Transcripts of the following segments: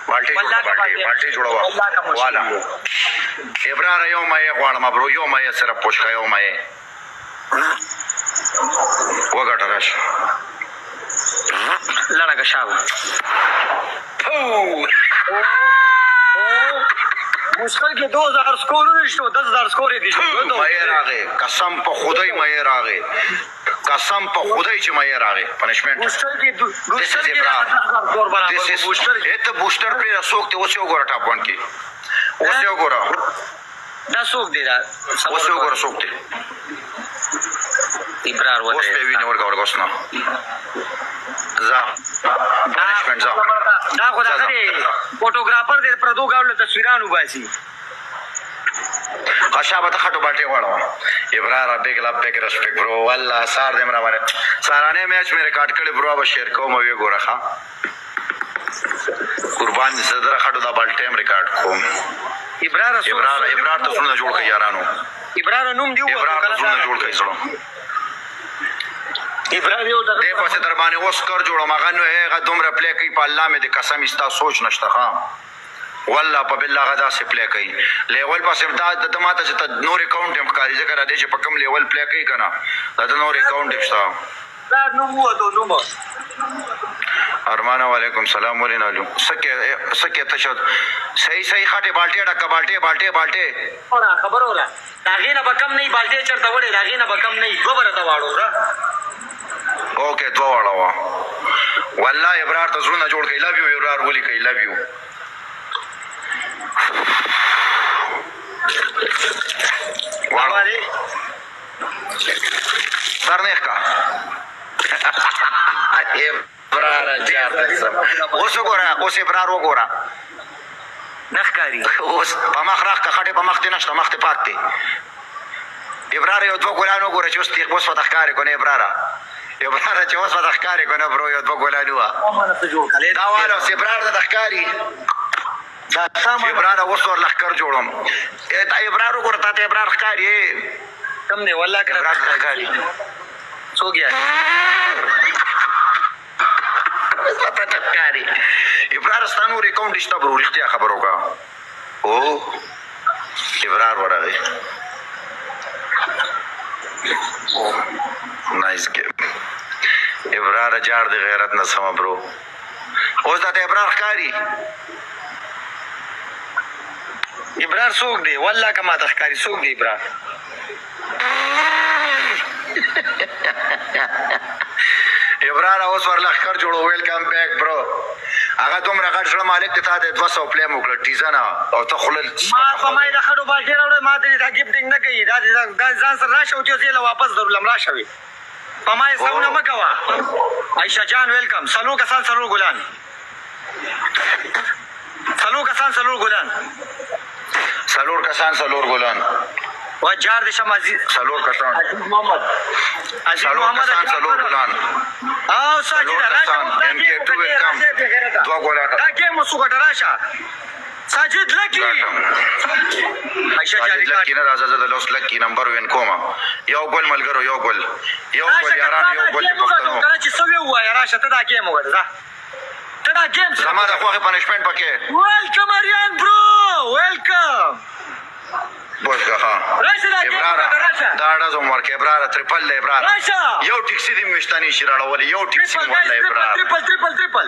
بالټي جوړوا والا ابرار یو مې غواړم برو یو مې سره پوښښ یو مې وګټه راشه لړګه شاو مشکل کې 2000 سکور نشته 10000 سکور دي مې راغې قسم په خدای مې راغې قسم په خدای چې مې راغې پنشمنت مشکل کې 2000 سکور برابر ته بوستر پر اسوک ته اوسه وګوره ټاپ 1 کې اوسه وګوره دا سوک دی دا اوسه وګوره سوک دی ابرار وته اوس په ویني ورګورګوسنه پنشمنت دا خو دا غري فوټوګرافر دې پردو گاول تصویرانو باسي خشابه ته خټو باټي واړو ابرار بیگ ریسپیکټ برو والله سار دې مرا باندې سارانه میچ مې ریکارډ کړی برو به شیر کوم وی ګوره ښا قربان صدر خټو دا بال ټیم ریکارډ کوم ابرار ته څونه جوړ کړی یارانو ابرار نوم دیو ابرار ته څونه جوړ کړی زړه ابرار یو د دې پسې در باندې اوس کر جوړو مغه نو هغه دومره پلی کوي په الله مې د قسم استا سوچ نشته ها والله په بالله غدا سي پلی کوي لیول پسې د ماته چې نور اکاونټ هم کاری ذکر دی چې په کم لیول پلی کوي کنه دا نور اکاونټ شته دا نوم وته نوم ارمان علیکم سلام ورینالو سکه تشد صحیح خاطه بالټي ډکه بالټي اورا خبر اورا داغې نه بکم نه بالټي چرته وړي داغې نه بکم نه دوبره تا واړو را اوکے دو واړه وا والله ابرار ته زړه جوړ کړي لوي ابرار ولي کوي لوي واړه سرنه کا ابرار جار اوس ابرار وګوره نخکاری اوس په مخ راخ کټه په مخ ته نشته مخ ته پاک دی ابرار یو دوه ګلانو وګوره چې اوس تیغ اوس فتحکار کو نه ابرار چې اوس فتحکار کو نه برو یو دوه ګلانو دا والو ابرار د تخکاری دا ابرار اوس ور لخر جوړم دا ابرار وګوره ته ابرار ښکاری کم نه والله ابرار ښکاری سو گیا فتحکاری ابرار ستانو ریکاونټ شته برو رښتیا خبرو کا او ابرار ورغی نایس گیم ابرار جار دی غیرت نه سم برو اوس دا ابرار ښکاری ابرار سوق دی والله کما تخکاری سوق دی ابرار ابرار اوس ورلخر جوړو ویلکم بیک برو هغه دومره غټ شړه مالک ته ته 200 پلی موکړه ټیزانا او ته خلل ما په مې د خړو باندې راوړې ما دې دا گیفټینګ نه کوي دا ځان سره راشه او چې له واپس درولم راشه په ما یې سونه مکوا عائشہ جان ویلکم سلو کسان سلو ګلان وجار د شمازي سلور کسان محمد سلور ګلان او ساجد راشه ام کې 2 ویلکم دوا ګلان دا کې مو سو ګټراشه ساجد لکی عائشہ جان لکی نه راځه د لوس لکی نمبر وین کوما یو ګل ملګرو یو ګل یاران یو ګل پښتنو چې سوي وای راشه ته دا کې مو ګټه ته دا گیم زماره خوخه پنشمنت پکې ویلکم اریان برو ویلکم بوشګه ها ابرار دا اړه ورکه ابرار ټریپل ابرار یو ټیکسي دې مشتانی شراړول یو ټیکسي ولا ابرار ټریپل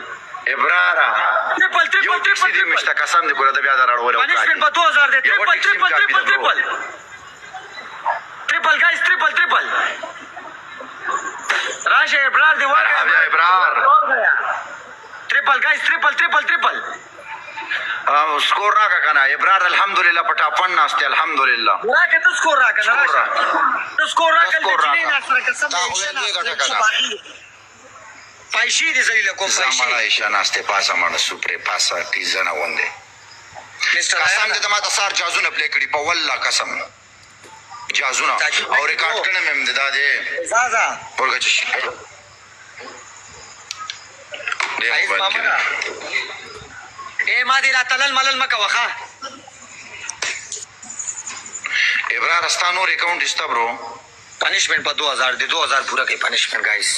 ابرار یو ټیکسي دې مشت قسم دې ګوره د بیا دراړول پنشمنت په 2000 دې ټریپل گایز ټریپل راشه ابرار دې ورغه ابرار ټریپل گایز ټریپل سکور راکا کنه ابرار الحمدلله پټا پن ناشته الحمدلله راکه ته سکور راکا نه راشه ته سکور راکا چې نه ناشره قسم دې پایشي دې زلیل کوم زمړا ایشا ناشته پاسه مړ سپری پاسه تیزنه ونده قسم دې ما ته سار جازونه پلی کړی په والله قسم جازونه او ریکارډ کړم هم دې دادې زازا ورګه شي دې موبایل ما دې لا تلل ملل مکه وخا ابرار استانو اکاؤنٹ استا برو پنشمنٹ په 2000 دے 2000 پورا کوي پنشمنٹ گائز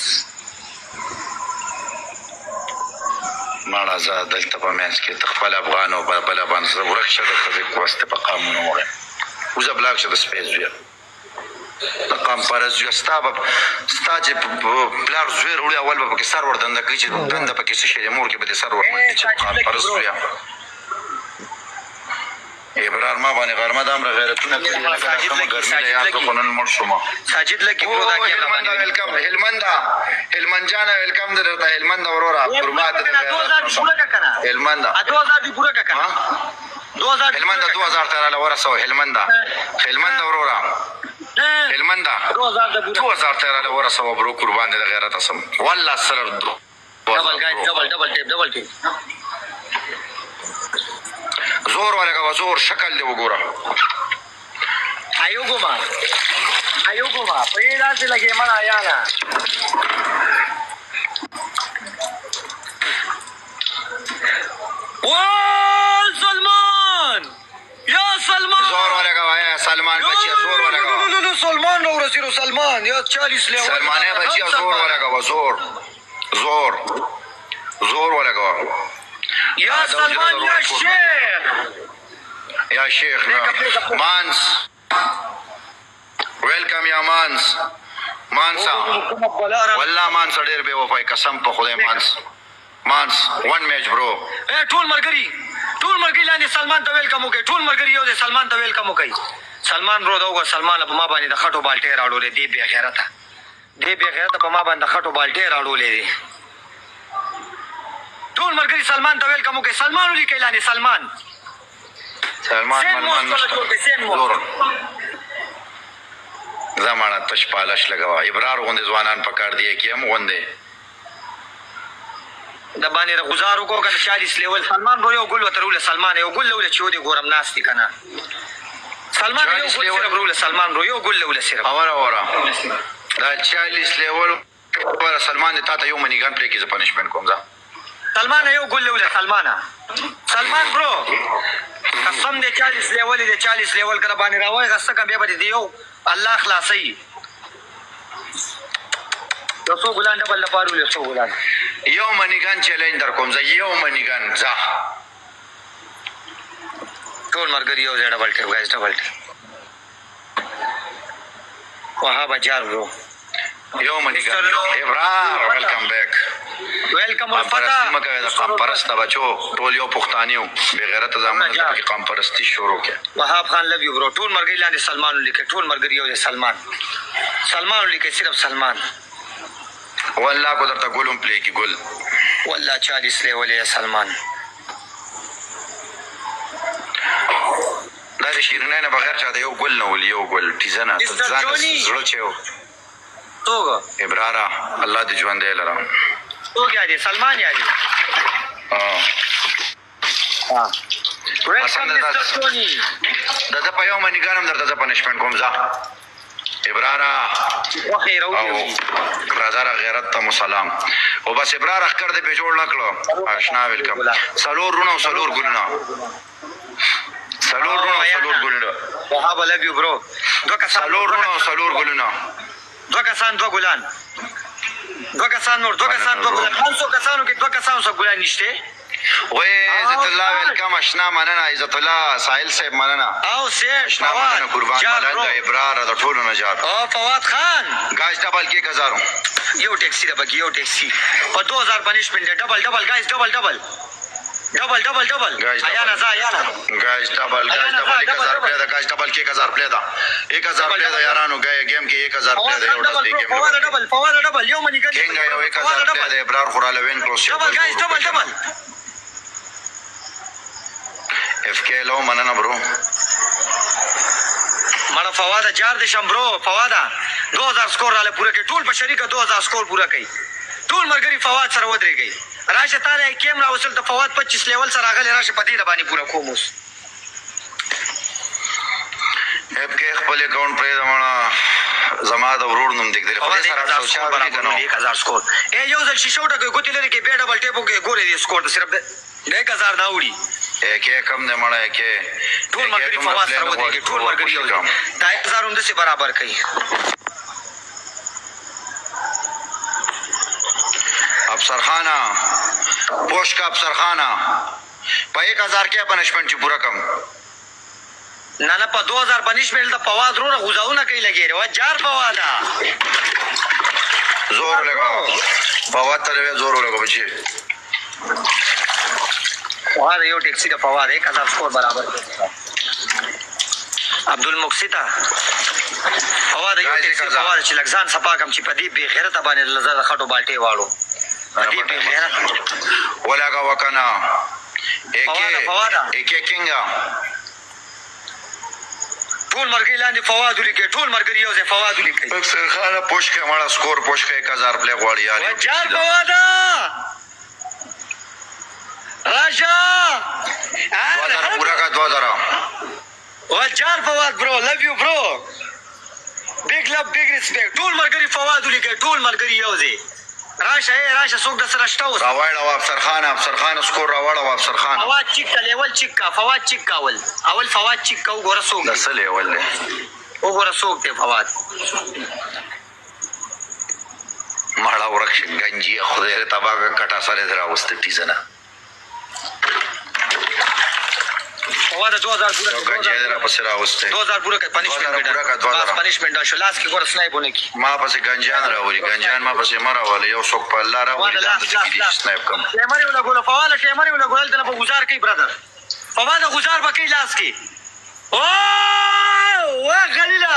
ماړه زه دلته په منځ کې د خپل افغان او بل افغان سره ورک شه د ښځې کوسته په قانون ووایم وزه بلاک شه د سپی زویه د قام پرست زویه ستا چې پلار زوی راوړي اول به پکې سر ور دنده کوي چې دنده پکې څه شی دی مور کې به دې سر ور منډي چې قام پرست زویه ابرار ما باندې غرمه دام را غیرتونه کړي لکه کومه ګرمي ده یاد خو نن مړ شوم ساجد لکی برو دا کې ویلکم هلمند جان ویلکم درته هلمند اورورا قربات 2000 پورا کا کنه هلمند 2000 دی پورا کا کنه 2000 هلمند 2000 تعالی ورسو هلمند اورورا هلمند 2000 تعالی ورسو برو قربان دي غیرت اسم والله سره ډبل ټیپ زور ولګه زور شکل دی وګوره ایو ګما پیدا سے لگے من آیا نا سلمان یا سلمان زور ولګه سلمان بچیا زور ولګه سلمان نو رسول سلمان یا 40 له سلمانه بچیا زور ولګه زور ولګه یا سلمان یا شیخ مانس ویلکم یا مانسا والله مانس ډیر به وفای قسم په خدای مانس ون میچ برو ټول مرګی لاندې سلمان ته ویلکم وکي ټول مرګی یو دي سلمان ته ویلکم وکي سلمان برو داوګه سلمان په ما باندې د خټو بالټي راړولې دی به غیرته په ما باندې خټو بالټي راړولې دي ټول مرګی سلمان ته ویلکم وکي سلمان ولي کيلاني سلمان زمانه تش پالش لګوا ابرار غوندې ځوانان پکړ دی کیم غوندې د باندې غزارو کو کنه 40 لیول سلمان برو یو ګل وترول سلمان یو ګل له چودي ګورم ناس دي کنه سلمان یو ګل سره برو سلمان برو یو ګل له سره اورا دا 40 لیول ور سلمان ته یو منیګان پرې کې ز پنشمنت کوم ځا سلمان یو ګل له سلمان برو قسم دې 40 لیول کړه باندې راوي غسه کم به دې یو الله خلاصي یو ګلان ډبل لپاره له سو ګلان یو منیګان چیلنج در کوم ځا یو منیګان ځا ټول مرګ یو ډبل ټیپ غاز ډبل ټیپ وهابه جار برو یو منیګان ابرار ویلکم بیک ویلکم الفتا مکه دا قام پرسته بچو ټول یو پښتانیو بے غیرت زمانه د قام پرستی شروع کړه وهاب خان لوی برو ټول مرګ لاندې سلمان لیکه ټول مرګ یو سلمان لیکه صرف سلمان والله کو درته ګولم پلی کی ګل والله 40 لیول سلمان دا شیرینه نه بغیر چا د یو ګل نه ول یو ګل تیزنه ځان زړه چيو توګه ابرارا الله دې ژوند دې لرم تو کیا دی سلمان یا دی ویلکم مستر سونی دا په یو منیګانم درته پنشمنت کوم ځا ابرارا وخیر او برادر غیرت ته سلام او بس ابرار اخر دې په جوړ نکړو آشنا ویلکم سلور رونو سلور ګلنا وهاب لوی برو دو کسان دو ګلان 500 کسانو کې 2 کسانو سره ګلان نشته وې عزت الله ویلکم اشنا مننه عزت الله سائل صاحب مننه او سه فواد قربان ملنده ابرار د ټولو نجات او فواد خان گاز ډبل کې گزارو یو ټیکسی د بګي یو ټیکسی په 2000 پنشمنت ډبل گاز ډبل آیا نه گاز ډبل 1000 پلی دا گاز ډبل کې 1000 پلی دا 1000 پلی دا یارانو گیم کې 1000 پلی دا یو ډبل گیم فواد ډبل یو منی کې یو 1000 پلی دا ابرار خوراله وین کلوز ډبل اف کې لو مننه برو مړه فواد جار دې شمبرو فواد 2000 سکور رااله پوره کې ټول په شریکه 2000 سکور پوره کړي ټول مرګري فواد سره ودرېږي راشه تعالی کیمرا وصل ته فواد 25 لیول سره غل راشه پدې باندې پوره کوموس اپ کې خپل اکاؤنٹ پرې دمړه زما د ورور نوم دګ دې په سره سوچا برابر 1000 سکور اے یو ځل شیشوټه کې ګوتې لري کې به ډبل ټیپو کې ګورې دې سکور صرف 1000 نه وړي کې کم نه مړه کې ټول مرګري فواد سره ودرېږي ټول مرګري یو 1000 هم دې برابر کړي افسر خانه پوش کا افسر خانہ په 1000 کې پنشمنت چې پورا کم نه په 2000 پنشمنت د فواد رو غوځاونه کوي لګي و جار فوادا زور لګاو فواد ته زور لګاو بچي فواد یو ټیکسي د فواد 1000 سکور برابر عبد المقسطه فواد یو ټیکسي فواد چې لګزان صفاکم چې په دې به غیرت باندې لزر خټو بالټي واړو دې به غیرت ولاګه وکنا ایک کینګا ټول مرګی لاندې فواد لیکي ټول مرګی یو ځای فواد لیکي افسر خانه پوش کې ماړه سکور پوش کې 1000 پلی غواړي یار جار فوادا راجا 2000 پورا کا 2000 وجار فواد برو لو یو برو بیگ لو بیگ ریسپیکټ ټول مرګی فواد لیکي ټول مرګی یو ځای راشه څوک د سره شتاو راوړل افسر خان سکور راوړل افسر خان فواد چیک لیول چیک کا فواد چیک کاول اول فواد چیک کا وګوره څوک د څه لیول دی وګوره څوک دی فواد ماړه ورخ گنجي خدای تباګه کټا سره دراوست ټیزنه فواد 2000 پورا گنجي درا پس راوست 2000 پورا کې پنیشمنت شو لاس کې ګور سنایپونه کی ما پس گنجان راوړي گنجان ما پس مرا ول یو څوک په الله راوړي د دې سنایپ کم کیمرې ولا ګول فواد کیمرې ولا ګول دنه په گزار کوي برادر فواد گزار بکی لاس کې او غلیلا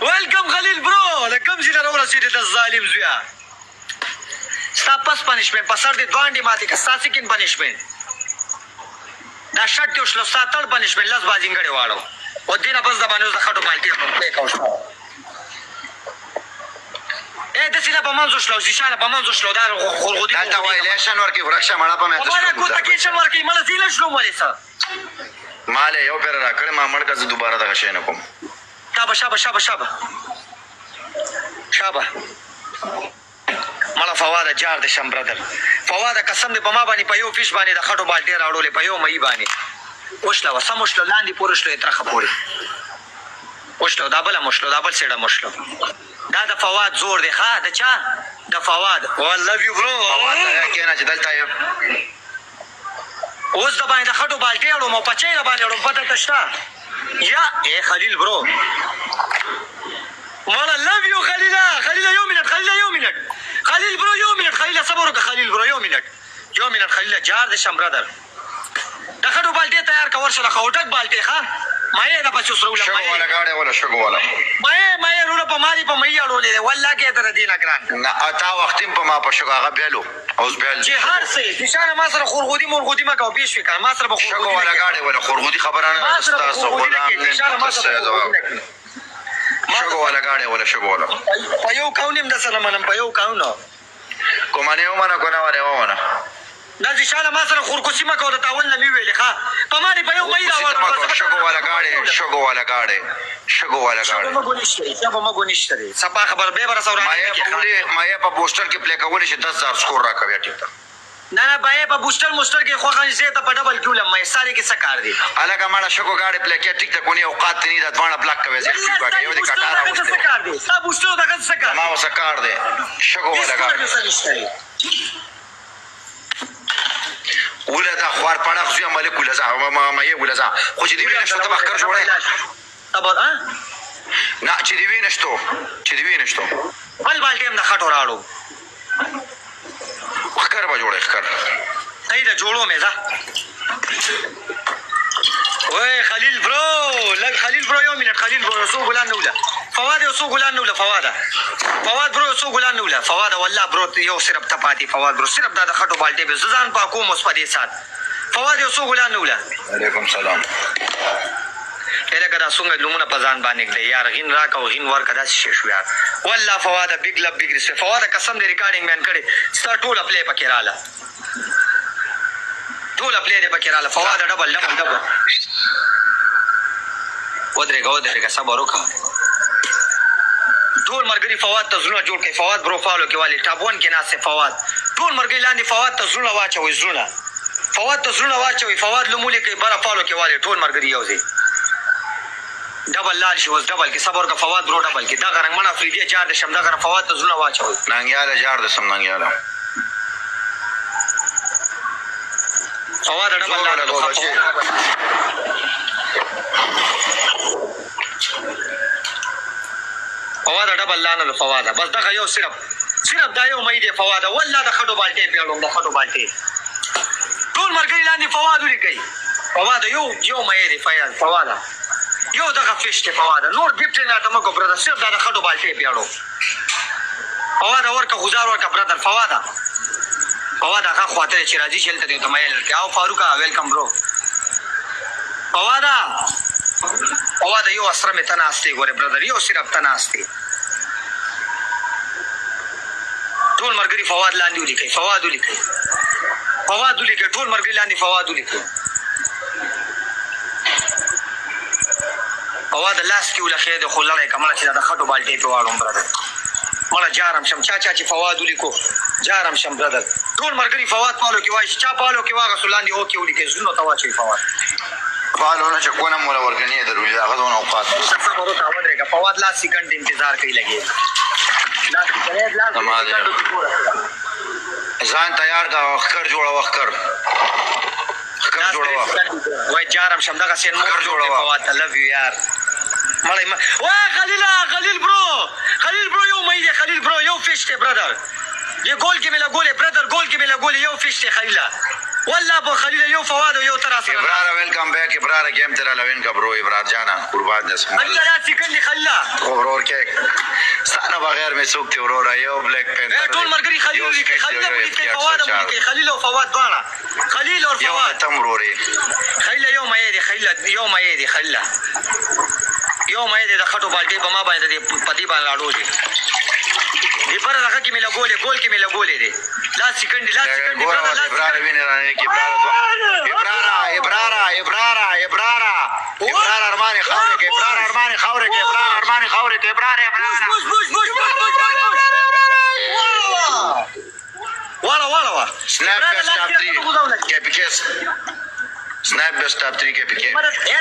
ویلکم خلیل برو د کوم ځای راوړل چې د ظالم زویا سپاس پنیشمنت پسر دې باندې ماته کا ساسکین پنیشمنت دا شرط یو شلو ساتل پنیشمنت لاس بازینګړې واړو او دینه بس د باندې د خټو بالټي په پلی کاوه د سینا په منځو شلو ځیشانه په منځو شلو دا خورغودي دا وایلیشن ورکی ورکشه مړه په مته ما کو تکیشن ورکی مله زیله شلو مله سره ماله یو پیر راکړې ما مړ کزه دوباره دغه شي نه کوم شابه مله فواد جار د شم برادر فواد قسم دې په ما باندې په یو فیش باندې د خټو بالټي راوړلې په یو مې باندې وښلو سموشلو لاندې پورشلو ترخه پوري وښلو دا بل سیډه مشلو دا د فواد زور دی ښا د چا د فواد والله یو برو فواد کې نه چې دلته اوس د باندې خټو بالټي اړو مو پچې را باندې اړو پته تشتا یا اے خلیل برو والا لو یو خلیل یو منټ خلیل برو یو منټ خلیل صبر وکړه خلیل برو یو منټ خلیل جار د شم برادر د خټو بالټي تیار کور شله خوټک بالټي ښا مې دا پچو سره شګو ولا گاډه ولا شګو ولا مې رونه په مالي په مې اړولې والله کې تر دینه ګران نه اتا وختیم په ما په شګو هغه بیلو اوس بیل چې هر څه نشانه ما سره خورغودي مرغودي ما کو بیش وکړ ما سره به شګو ولا گاډه ولا خورغودي خبرانه تاسو غلام نه شګو ولا گاډه ولا شګو ولا په یو کاونیم د سره منم په یو کاونو کومانه ومنه کنه ونه دا ځشاله ما سره خورکوسی ما کو د تاول نه ویلې ښا په مالي په یو مې راوړل شګو ولا گاډه ما ګونیشته دي صبا خبر به بر سورانه ما په پوسټر کې پلی کول شي 10000 سکور راکوي ټیک نه به په بوستر موستر کې خو خان زه ته په ډبل کولم مې ساري کې سکار دي الګا ماړه شګو گاډي پلی کې ټیک ته کونی اوقات نه د دوانه بلاک کوي زه څه کوي یو د کټاره وسته سکار دي سب بوستر دغه سکار ما وسکار دي شګو ولا گاډي ولا دا خوار پړق زوی ملک ولا زه ما یې ولا زه خو چې دی وینښت ته بخر جوړه تبا نه چې دی وینښت بل بالټیم نه خټو راړو خکر به جوړه خکر ایدا جوړو مې ځه وای خلیل برو یو منټ خلیل برو سو ګلان نه ولا فواد برو سو ګلان نه ولا فواد والله برو یو صرف تپاتی فواد برو صرف دا خټو بالټي به ځان پاکو مس په دې سات فواد یو سو ګلان نه ولا علیکم سلام الګا دا څنګه لمونه په ځان باندې کړی یار غین راک او غین ور کدا شي شو یار والله فواد بیگ لب بیگ رس فواد قسم دې ریکارډینګ مین کړي ستا ټول پلی پکې رااله فواد ډبل ودرېګه صبر وکړه ټول مرګري فواد ته زړه جوړ کړي فواد برو فالو کې والی ټاپ 1 کې ناسه فواد ټول مرګري لاندې فواد ته زړه واچوي فواد لمولې کې برا فالو کې والی ټول مرګري یوځي ډبل لال شي وس ډبل کې صبر کا فواد برو ډبل کې دا غرنګ منا فریدي چار د شم دا غره فواد ته زړه واچوي ننګیاله جار د سم ننګیاله فواد ډبل لاندې فواد ډبل لاندې فواد بس دغه یو صرف دا یو مې دی فواد والله د خټو بالټي پیړم د خټو بالټي ټول مرګي لاندې فواد ولیکي فواد یو مې دی فواد یو دغه فیش ته فواد نور ګفټ نه ته مکو برادر صرف دا د خټو بالټي پیړو فواد ورکه غزار ورکه برادر فواد هغه خاطر چې راځي چلته دی ته مې لکه او فاروق ویلکم برو فواد یو اسره مې تناسته ګوره برادر یو صرف تناسته ټول مرګري فواد لاندې ولیکي فواد ولیکي ټول مرګري لاندې فواد ولیکي فواد لاس کې ولخې د خلړې کمره چې د خټو بالټي په واړم برادر مړه جارم شم چا چې فواد ولیکو جارم شم برادر ټول مرګري فواد پالو کې وای چا پالو کې واغه سلاندې او کې ولیکي زنو توا چې فواد پالو نه چې کونه مولا ورګنی دروي هغه دونه اوقات سفر ته ودرېګه فواد لا سکند انتظار کوي لګي ځان تیار کا وخر جوړه وای جارم شم دغه سین مور جوړه فواد لوف یو یار مړی وای خلیل برو یو مې دی خلیل برو یو فیش ته برادر یہ گول کې ملا ګولې برادر یو فیش ته خلیل والله ابو خلیل یو فواد یو تراسه ابرار ویلکم بیک ابرار گیم تیرا لوین کا برو ابرار جانا قربان دس الله یا سکند خلیل اورور کې ستانه بغیر مې څوک ته اورور یو بلیک پینتر ټول مرګري خلیل کې فواد کې خلیل او فواد دواړه خلیل او فواد تم اوروري خلیل یو مې دی خلیل یو مې دی د خټو بالټي په ما باندې دی پتی باندې لاړو دی پر هغه کې مې لګولې ګول کې مې لګولې دي لا سکند ابرار ویني رانه کې ابرار ارمان خاورې کې ابرار والا سنیپ بیسٹ ٹاپ 3 کے پی snap best top 3 के पीके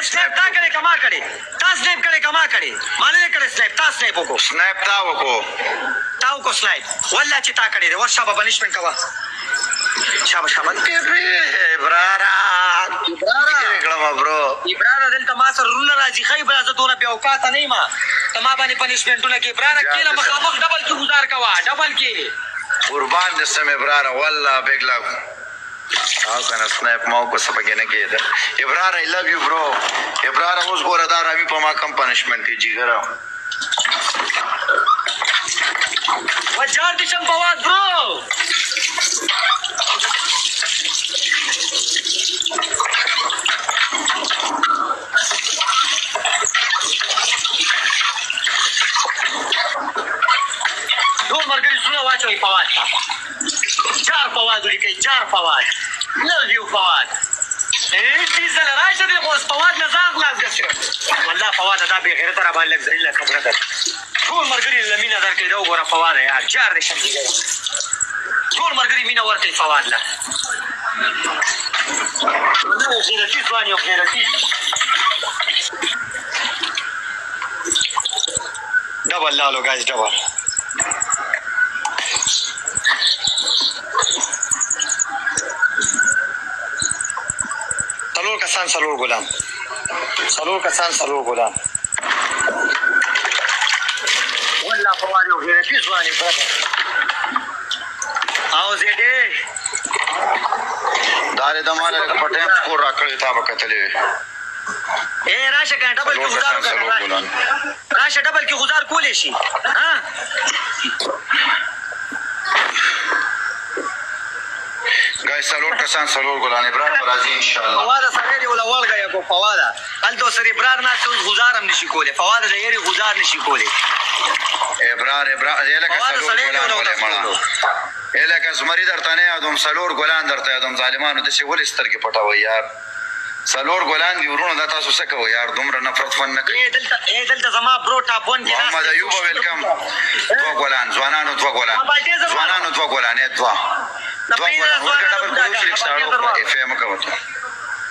स्नैप ता करे कमा करे ता स्नैप करे कमा करे माने ने करे स्नैप ता स्नैप को ताऊ को स्नैप वल्ला चिता करे वर्षा बा पनिशमेंट कवा शाबाश के इब्रारा गळमा ब्रो इब्रारा دل تماسر رول راځي خیبر از دونه بیا اوقات نه ما تما باندې پنیشمنټونه کې ابرار کله مخامخ ډبل کې گزار کوا ډبل کې قربان دې سم ابرار والله بګلا او کنه سنیپ مو کو سپګې نه کېده ابرار I love you bro ابرار اوس ګوره دا راوي په ما کم پنیشمنت دی جګره وجار دې شم فواد برو دو مرګري زونه واچوي فواد جار فواد لیکي جار فواد love you فواد دې زله راشه دې اوس فواد نه ځاغ لاس ګسره والله فواد دا به غیرت را باندې لګ ذلیل خبره ده ټول مرګري لمینه درکې دا وګوره فواد یار جار دې شم دیګا ټول مرګري مینا ورته فواد لا نو غیرتی ځواني او غیرتی ډبل لالو گایز ډبل سلور غلام والله فوالي وغيرتي زواني برادر او زيدي داري دمانه پټم سکور راکړی تا وکټلې اے راشه کنه ډبل کې گزار وکړه راشه ډبل کې گزار کولې شي ها گاي سلور کسان سلور ګلان ابرار راځي ان شاء الله فواد سره دی ولا ولګا یو فواد الته سره ابرار نه څو گزارم نشي کوله فواد د یری گزار نشي کوله ابرار یلکه سلور ګلان ولا مړه یلکه زمری درته نه ادم سلور ګلان درته ادم ظالمانو د څه ول سترګې پټوي یار سلور ګلان دی ورونو د تاسو څه کوي یار دومره نفرت فن نه کوي دلته زما برو ټاپ 1 کې محمد ایوب ویلکم دو ګلان ځوانانو دو ګلان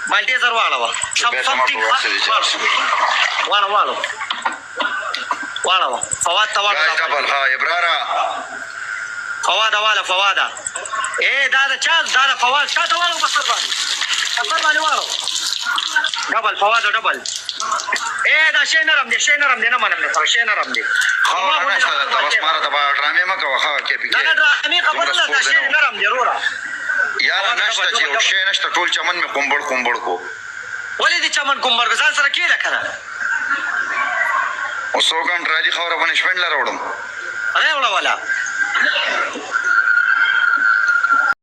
مالټیزر والا وا سمثینګ والا فواد توالا ډبل ها ابرارا فواد اے دا چا دا فواد تا توالا بسر باندې خبر باندې واړو ډبل فواد ډبل دا شی نرم دی نه منم نه سره شی نرم دی خو نشته ته بس ماره ته ډرامې مه کوه ښه کې پکې دا ډرامې خبره ده دا شی نرم دی وروره یاره نشته چې یو شی نشته ټول چمن مې کومبړ کو ولې دې چمن کومبړ ځان سره کېده که نه او 100 ګڼ ټرالي خاوره باندې شپنډله راوړم راوړه والا